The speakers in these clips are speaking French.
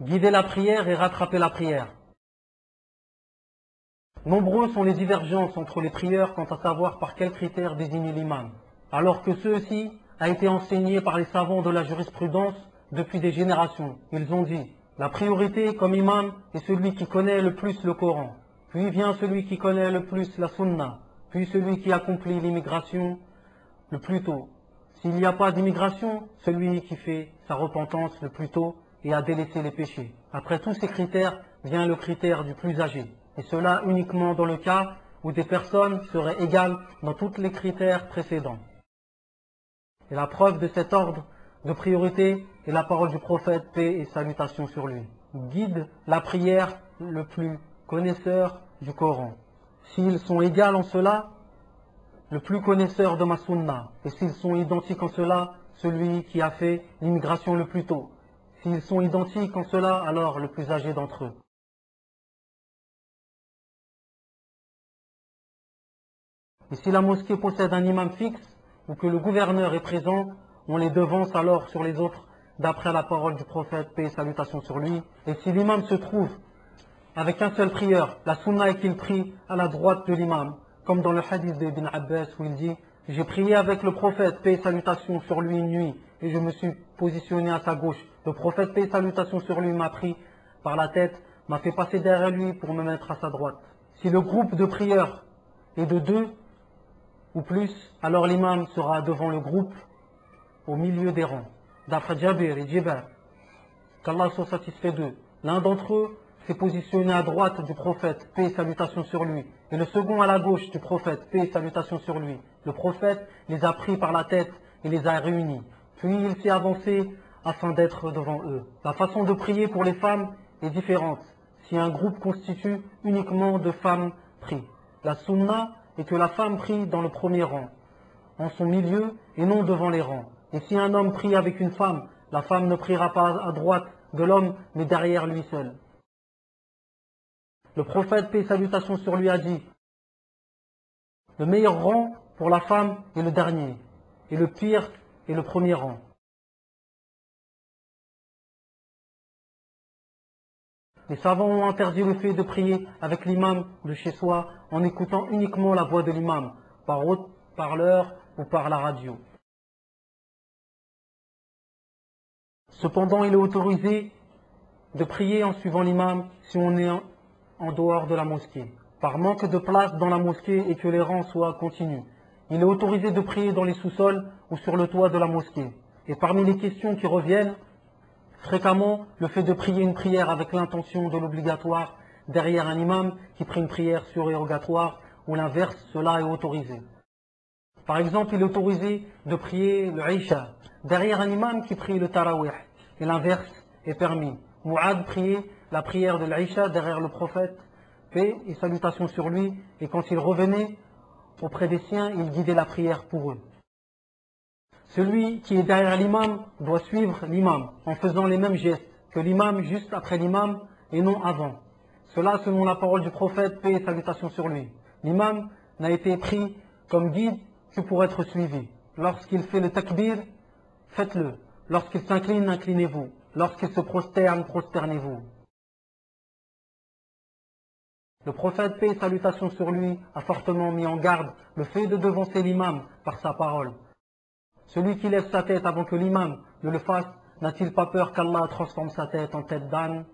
guider la prière et rattraper la prière. Nombreux sont les divergences entre les prieurs quant à savoir par quels critères désigner l'imam, alors que ceux-ci a été enseigné par les savants de la jurisprudence depuis des générations. Ils ont dit, la priorité comme imam est celui qui connaît le plus le Coran, puis vient celui qui connaît le plus la sunna, puis celui qui accomplit l'immigration le plus tôt. S'il n'y a pas d'immigration, celui qui fait sa repentance le plus tôt et a délaissé les péchés. Après tous ces critères vient le critère du plus âgé, et cela uniquement dans le cas où des personnes seraient égales dans tous les critères précédents. Et la preuve de cet ordre de priorité est la parole du prophète, paix et salutations sur lui. Guide la prière le plus connaisseur du Coran. S'ils sont égaux en cela, le plus connaisseur de ma sunna. Et s'ils sont identiques en cela, celui qui a fait l'immigration le plus tôt. S'ils sont identiques en cela, alors le plus âgé d'entre eux. Et si la mosquée possède un imam fixe, ou que le gouverneur est présent, on les devance alors sur les autres, d'après la parole du prophète, paix et salutations sur lui. Et si l'imam se trouve avec un seul prieur, la sunna est qu'il prie à la droite de l'imam, comme dans le hadith d'Ibn Abbas où il dit « J'ai prié avec le prophète, paix et salutations sur lui une nuit, et je me suis positionné à sa gauche. Le prophète, paix et salutations sur lui, m'a pris par la tête, m'a fait passer derrière lui pour me mettre à sa droite. » Si le groupe de prieurs est de 2 ou plus, alors l'imam sera devant le groupe au milieu des rangs. D'après Jabir et Jibar, qu'Allah soit satisfait d'eux, l'un d'entre eux s'est positionné à droite du prophète, paix et salutations sur lui, et le second à la gauche du prophète, paix et salutations sur lui. Le prophète les a pris par la tête et les a réunis. Puis il s'est avancé afin d'être devant eux. La façon de prier pour les femmes est différente si un groupe constitue uniquement de femmes prient. La sunna est que la femme prie dans le premier rang, en son milieu et non devant les rangs. Et si un homme prie avec une femme, la femme ne priera pas à droite de l'homme, mais derrière lui seul. Le prophète, paix et salutations sur lui, a dit « Le meilleur rang pour la femme est le dernier, et le pire est le premier rang. » Les savants ont interdit le fait de prier avec l'imam de chez soi en écoutant uniquement la voix de l'imam, par haut-parleur ou par la radio. Cependant, il est autorisé de prier en suivant l'imam si on est en dehors de la mosquée, par manque de place dans la mosquée et que les rangs soient continus. Il est autorisé de prier dans les sous-sols ou sur le toit de la mosquée. Et parmi les questions qui reviennent, fréquemment, le fait de prier une prière avec l'intention de l'obligatoire derrière un imam qui prie une prière surérogatoire ou l'inverse, cela est autorisé. Par exemple, il est autorisé de prier le Isha derrière un imam qui prie le Tarawih et l'inverse est permis. Mu'ad priait la prière de l'Isha derrière le prophète, paix et salutations sur lui, et quand il revenait auprès des siens, il guidait la prière pour eux. Celui qui est derrière l'imam doit suivre l'imam en faisant les mêmes gestes que l'imam juste après l'imam et non avant. Cela selon la parole du prophète, paix et salutations sur lui. L'imam n'a été pris comme guide que pour être suivi. Lorsqu'il fait le takbir, faites-le. Lorsqu'il s'incline, inclinez-vous. Lorsqu'il se prosterne, prosternez-vous. Le prophète, paix et salutations sur lui, a fortement mis en garde le fait de devancer l'imam par sa parole. Celui qui lève sa tête avant que l'imam ne le fasse, n'a-t-il pas peur qu'Allah transforme sa tête en tête d'âne?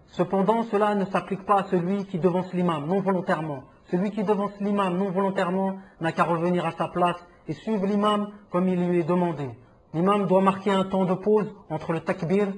Cependant, cela ne s'applique pas à celui qui devance l'imam non volontairement. Celui qui devance l'imam non volontairement n'a qu'à revenir à sa place et suivre l'imam comme il lui est demandé. L'imam doit marquer un temps de pause entre le takbir,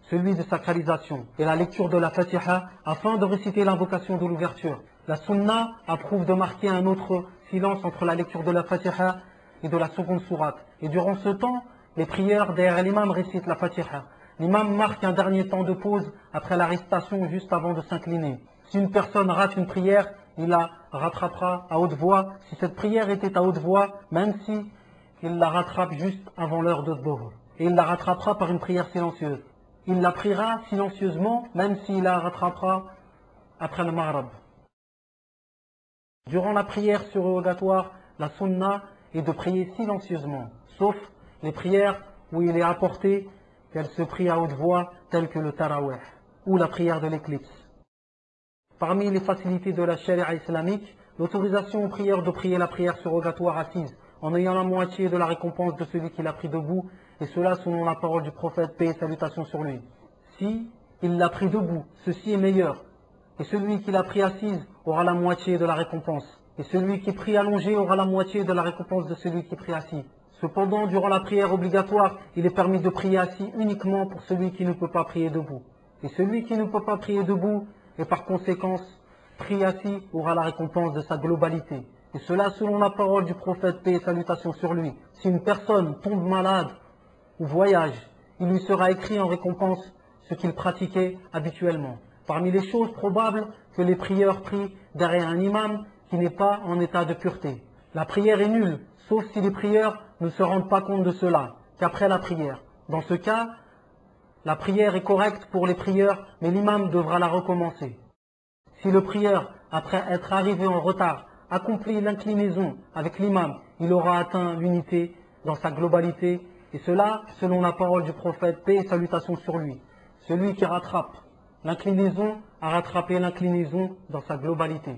celui de sacralisation, et la lecture de la Fatiha afin de réciter l'invocation de l'ouverture. La sunna approuve de marquer un autre silence entre la lecture de la Fatiha et de la seconde sourate. Et durant ce temps, les prières derrière l'imam récitent la Fatiha. L'imam marque un dernier temps de pause après la récitation juste avant de s'incliner. Si une personne rate une prière, il la rattrapera à haute voix. Si cette prière était à haute voix, même si il la rattrape juste avant l'heure de Dhuhr. Et il la rattrapera par une prière silencieuse. Il la priera silencieusement, même s'il la rattrapera après le Maghrib. Durant la prière surérogatoire, la sunna est de prier silencieusement, sauf les prières où il est apporté qu'elles se prient à haute voix, telles que le tarawih ou la prière de l'éclipse. Parmi les facilités de la charia islamique, l'autorisation aux prières de prier la prière surrogatoire assise, en ayant la moitié de la récompense de celui qui l'a pris debout, et cela selon la parole du prophète, paix et salutations sur lui. Si il l'a pris debout, ceci est meilleur, et celui qui l'a pris assise aura la moitié de la récompense, et celui qui prie allongé aura la moitié de la récompense de celui qui prie assis. Cependant, durant la prière obligatoire, il est permis de prier assis uniquement pour celui qui ne peut pas prier debout. Et celui qui ne peut pas prier debout, et par conséquence, prie assis, aura la récompense de sa globalité. Et cela selon la parole du prophète, paix et salutations sur lui. Si une personne tombe malade ou voyage, il lui sera écrit en récompense ce qu'il pratiquait habituellement. Parmi les choses probables, que les prieurs prient derrière un imam qui n'est pas en état de pureté. La prière est nulle, sauf si les prieurs ne se rendent pas compte de cela, qu'après la prière. Dans ce cas, la prière est correcte pour les prieurs, mais l'imam devra la recommencer. Si le prieur, après être arrivé en retard, accomplit l'inclinaison avec l'imam, il aura atteint l'unité dans sa globalité, et cela selon la parole du prophète, paix et salutations sur lui. Celui qui rattrape l'inclinaison a rattrapé l'inclinaison dans sa globalité.